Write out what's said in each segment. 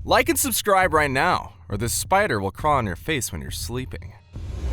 Like and subscribe right now, or this spider will crawl on your face when you're sleeping.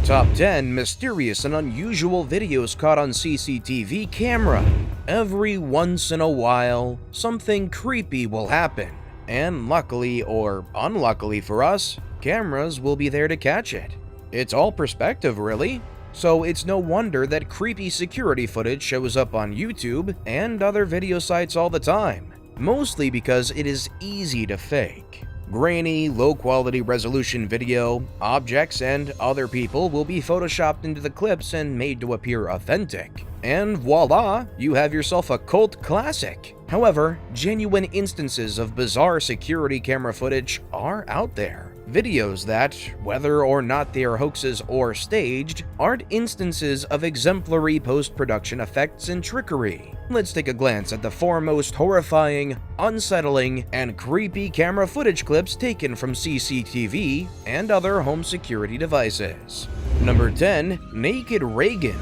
Top 10 Mysterious and Unusual Videos Caught on CCTV Camera. Every once in a while, something creepy will happen. And luckily or unluckily for us, cameras will be there to catch it. It's all perspective, really. So it's no wonder that creepy security footage shows up on YouTube and other video sites all the time. Mostly because it is easy to fake. Grainy, low-quality resolution video, objects, and other people will be photoshopped into the clips and made to appear authentic. And voila, you have yourself a cult classic. However, genuine instances of bizarre security camera footage are out there. Videos that, whether or not they are hoaxes or staged, aren't instances of exemplary post-production effects and trickery. Let's take a glance at the four most horrifying, unsettling, and creepy camera footage clips taken from CCTV and other home security devices. Number 10. Naked Reagan.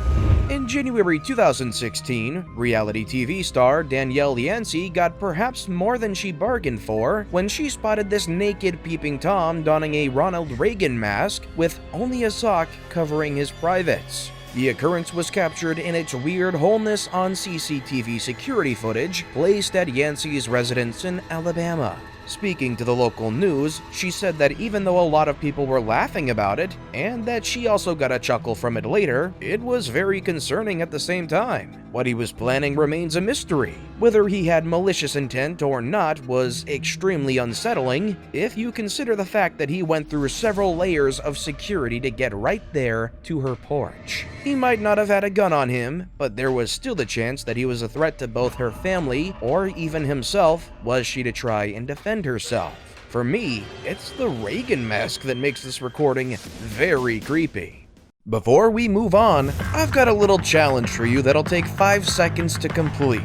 In January 2016, reality TV star Danielle Yancey got perhaps more than she bargained for when she spotted this naked peeping Tom donning a Ronald Reagan mask with only a sock covering his privates. The occurrence was captured in its weird wholeness on CCTV security footage placed at Yancey's residence in Alabama. Speaking to the local news, she said that even though a lot of people were laughing about it, and that she also got a chuckle from it later, it was very concerning at the same time. What he was planning remains a mystery. Whether he had malicious intent or not was extremely unsettling if you consider the fact that he went through several layers of security to get right there to her porch. He might not have had a gun on him, but there was still the chance that he was a threat to both her family or even himself, was she to try and defend herself. For me, it's the Reagan mask that makes this recording very creepy. Before we move on, I've got a little challenge for you that'll take 5 seconds to complete.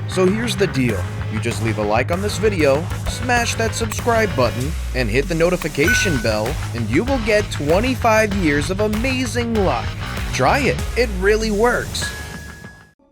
So here's the deal. You just leave a like on this video, smash that subscribe button, and hit the notification bell, and you will get 25 years of amazing luck. Try it, it really works.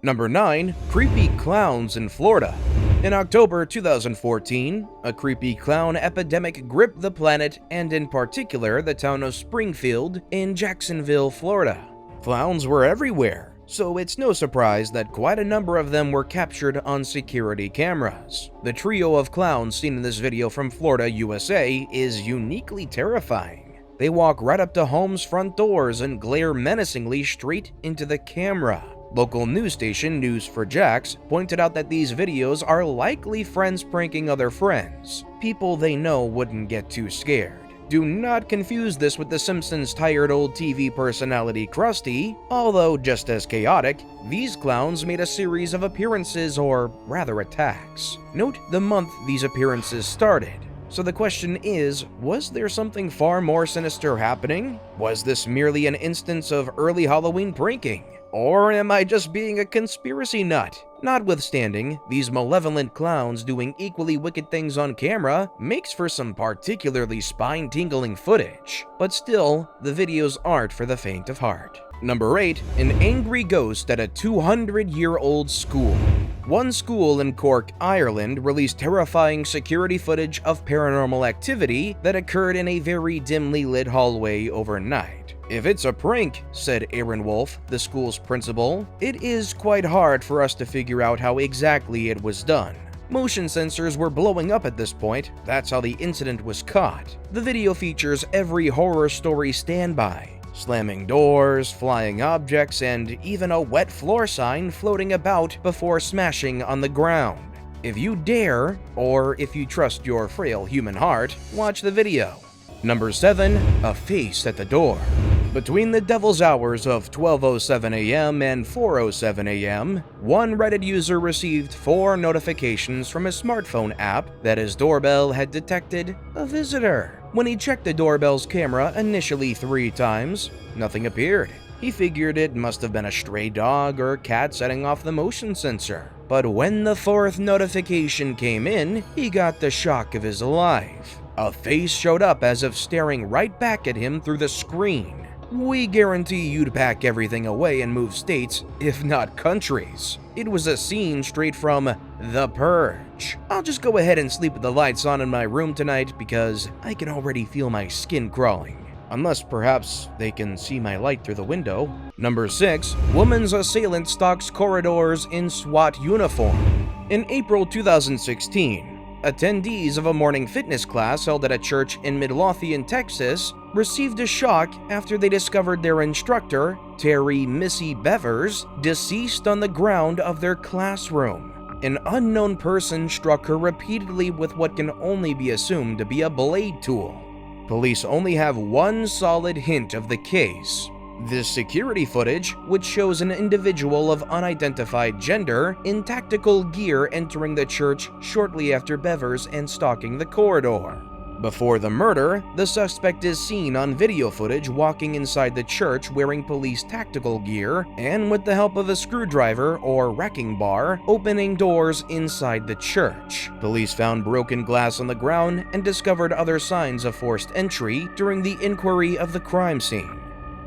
Number 9. Creepy Clowns in Florida. In October 2014, a creepy clown epidemic gripped the planet and in particular the town of Springfield in Jacksonville, Florida. Clowns were everywhere, so it's no surprise that quite a number of them were captured on security cameras. The trio of clowns seen in this video from Florida, USA is uniquely terrifying. They walk right up to homes' front doors and glare menacingly straight into the camera. Local news station News4Jax pointed out that these videos are likely friends pranking other friends, people they know wouldn't get too scared. Do not confuse this with The Simpsons' tired old TV personality Krusty. Although just as chaotic, these clowns made a series of appearances, or rather attacks. Note the month these appearances started. So the question is, was there something far more sinister happening? Was this merely an instance of early Halloween pranking? Or am I just being a conspiracy nut? Notwithstanding, these malevolent clowns doing equally wicked things on camera makes for some particularly spine-tingling footage. But still, the videos aren't for the faint of heart. Number 8. An angry ghost at a 200-year-old school. One school in Cork, Ireland released terrifying security footage of paranormal activity that occurred in a very dimly lit hallway overnight. "If it's a prank," said Aaron Wolf, the school's principal, "it is quite hard for us to figure out how exactly it was done. Motion sensors were blowing up at this point, that's how the incident was caught." The video features every horror story standby. Slamming doors, flying objects, and even a wet floor sign floating about before smashing on the ground. If you dare, or if you trust your frail human heart, watch the video. Number 7. A face at the door. Between the devil's hours of 12:07 a.m. and 4:07 a.m., one Reddit user received 4 notifications from his smartphone app that his doorbell had detected a visitor. When he checked the doorbell's camera initially 3 times, nothing appeared. He figured it must have been a stray dog or cat setting off the motion sensor. But when the 4th notification came in, he got the shock of his life. A face showed up as if staring right back at him through the screen. We guarantee you'd pack everything away and move states, if not countries. It was a scene straight from The Purge. I'll just go ahead and sleep with the lights on in my room tonight because I can already feel my skin crawling. Unless perhaps they can see my light through the window. Number 6. Woman's assailant stalks corridors in SWAT uniform. In April 2016, attendees of a morning fitness class held at a church in Midlothian, Texas, received a shock after they discovered their instructor, Terry Missy Bevers, deceased on the ground of their classroom. An unknown person struck her repeatedly with what can only be assumed to be a blade tool. Police only have one solid hint of the case. This security footage, which shows an individual of unidentified gender in tactical gear entering the church shortly after Bevers and stalking the corridor. Before the murder, the suspect is seen on video footage walking inside the church wearing police tactical gear and with the help of a screwdriver or wrecking bar, opening doors inside the church. Police found broken glass on the ground and discovered other signs of forced entry during the inquiry of the crime scene.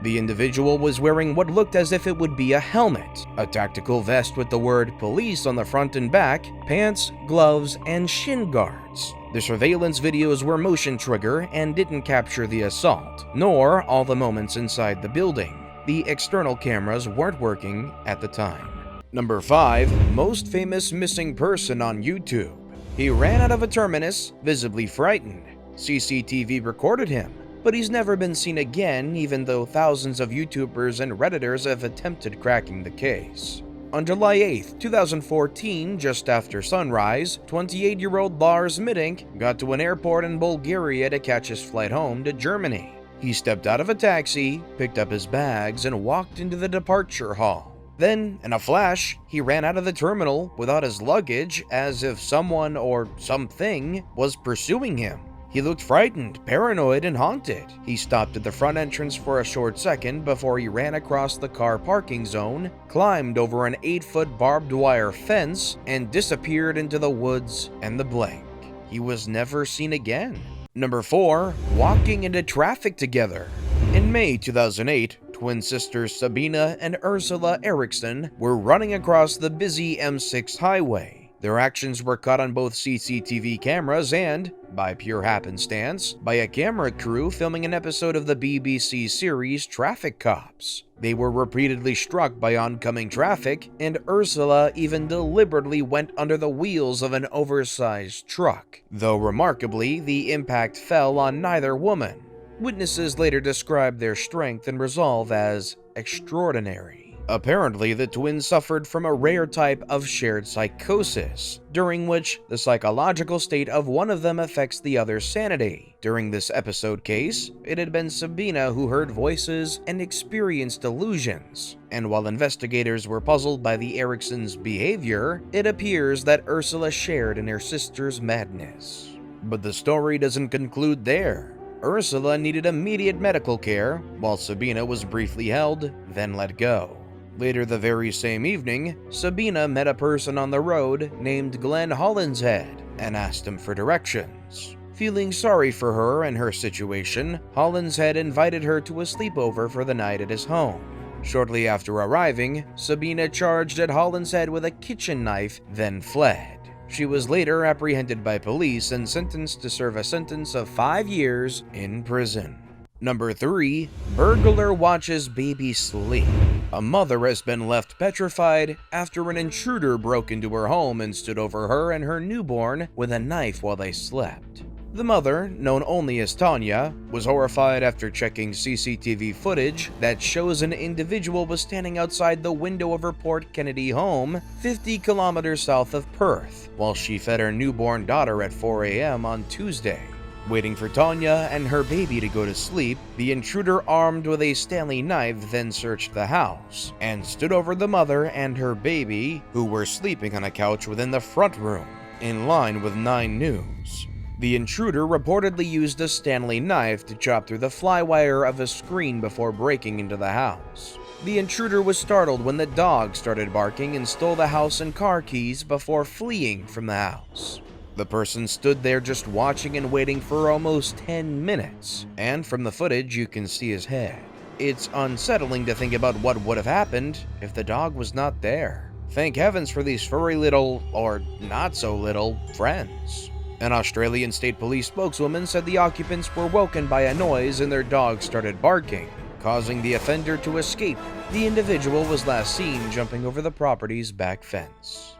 The individual was wearing what looked as if it would be a helmet, a tactical vest with the word police on the front and back, pants, gloves, and shin guards. The surveillance videos were motion trigger and didn't capture the assault, nor all the moments inside the building. The external cameras weren't working at the time. Number 5. Most famous missing person on YouTube. He ran out of a terminus, visibly frightened. CCTV recorded him, but he's never been seen again, even though thousands of YouTubers and Redditors have attempted cracking the case. On July 8, 2014, just after sunrise, 28-year-old Lars Middink got to an airport in Bulgaria to catch his flight home to Germany. He stepped out of a taxi, picked up his bags, and walked into the departure hall. Then, in a flash, he ran out of the terminal without his luggage, as if someone or something was pursuing him. He looked frightened, paranoid, and haunted. He stopped at the front entrance for a short second before he ran across the car parking zone, climbed over an 8-foot barbed wire fence, and disappeared into the woods and the blank. He was never seen again. Number 4. Walking into traffic together. In May 2008, twin sisters Sabina and Ursula Eriksson were running across the busy M6 highway. Their actions were caught on both CCTV cameras and, by pure happenstance, by a camera crew filming an episode of the BBC series Traffic Cops. They were repeatedly struck by oncoming traffic, and Ursula even deliberately went under the wheels of an oversized truck, though remarkably, the impact fell on neither woman. Witnesses later described their strength and resolve as extraordinary. Apparently, the twins suffered from a rare type of shared psychosis, during which the psychological state of one of them affects the other's sanity. During this episode case, it had been Sabina who heard voices and experienced delusions. And while investigators were puzzled by the Erikssons' behavior, it appears that Ursula shared in her sister's madness. But the story doesn't conclude there. Ursula needed immediate medical care, while Sabina was briefly held, then let go. Later the very same evening, Sabina met a person on the road named Glenn Hollinshead and asked him for directions. Feeling sorry for her and her situation, Hollinshead invited her to a sleepover for the night at his home. Shortly after arriving, Sabina charged at Hollinshead with a kitchen knife, then fled. She was later apprehended by police and sentenced to serve a sentence of 5 years in prison. Number 3. Burglar watches baby sleep. A mother has been left petrified after an intruder broke into her home and stood over her and her newborn with a knife while they slept. The mother, known only as Tanya, was horrified after checking CCTV footage that shows an individual was standing outside the window of her Port Kennedy home, 50 kilometers south of Perth, while she fed her newborn daughter at 4 a.m. on Tuesday. Waiting for Tanya and her baby to go to sleep, the intruder armed with a Stanley knife then searched the house and stood over the mother and her baby, who were sleeping on a couch within the front room, in line with 9 News. The intruder reportedly used a Stanley knife to chop through the flywire of a screen before breaking into the house. The intruder was startled when the dog started barking and stole the house and car keys before fleeing from the house. The person stood there just watching and waiting for almost 10 minutes, and from the footage you can see his head. It's unsettling to think about what would have happened if the dog was not there. Thank heavens for these furry little, or not so little, friends. An Australian State Police spokeswoman said the occupants were woken by a noise and their dog started barking, causing the offender to escape. The individual was last seen jumping over the property's back fence.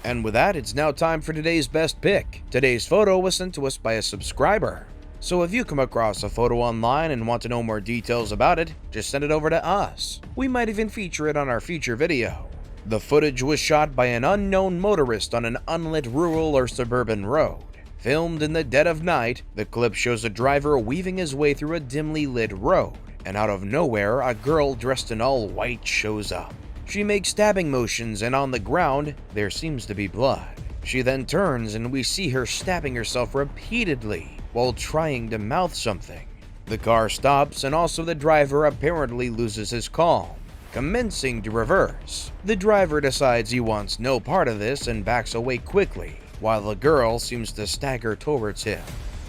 And with that, it's now time for today's best pick. Today's photo was sent to us by a subscriber. So if you come across a photo online and want to know more details about it, just send it over to us. We might even feature it on our future video. The footage was shot by an unknown motorist on an unlit rural or suburban road. Filmed in the dead of night, the clip shows a driver weaving his way through a dimly lit road, and out of nowhere, a girl dressed in all white shows up. She makes stabbing motions, and on the ground, there seems to be blood. She then turns and we see her stabbing herself repeatedly while trying to mouth something. The car stops and also the driver apparently loses his calm, commencing to reverse. The driver decides he wants no part of this and backs away quickly, while the girl seems to stagger towards him.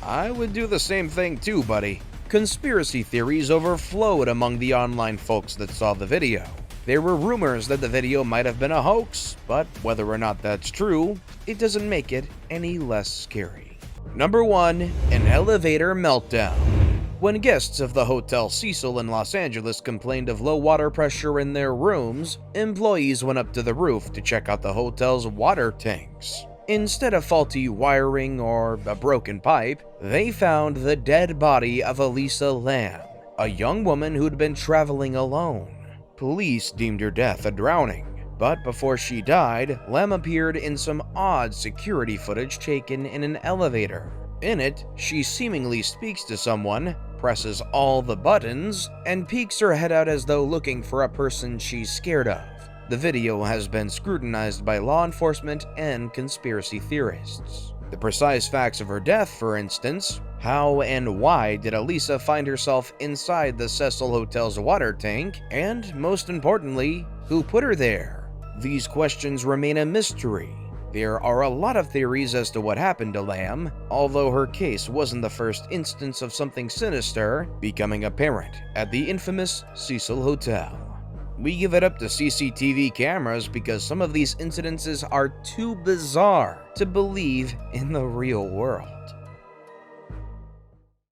I would do the same thing too, buddy. Conspiracy theories overflowed among the online folks that saw the video. There were rumors that the video might have been a hoax, but whether or not that's true, it doesn't make it any less scary. Number 1. An elevator meltdown. When guests of the Hotel Cecil in Los Angeles complained of low water pressure in their rooms, employees went up to the roof to check out the hotel's water tanks. Instead of faulty wiring or a broken pipe, they found the dead body of Elisa Lam, a young woman who'd been traveling alone. Police deemed her death a drowning, but before she died, Lam appeared in some odd security footage taken in an elevator. In it, she seemingly speaks to someone, presses all the buttons, and peeks her head out as though looking for a person she's scared of. The video has been scrutinized by law enforcement and conspiracy theorists. The precise facts of her death, for instance, how and why did Elisa find herself inside the Cecil Hotel's water tank, and most importantly, who put her there? These questions remain a mystery. There are a lot of theories as to what happened to Lam, although her case wasn't the first instance of something sinister becoming apparent at the infamous Cecil Hotel. We give it up to CCTV cameras because some of these incidences are too bizarre to believe in the real world.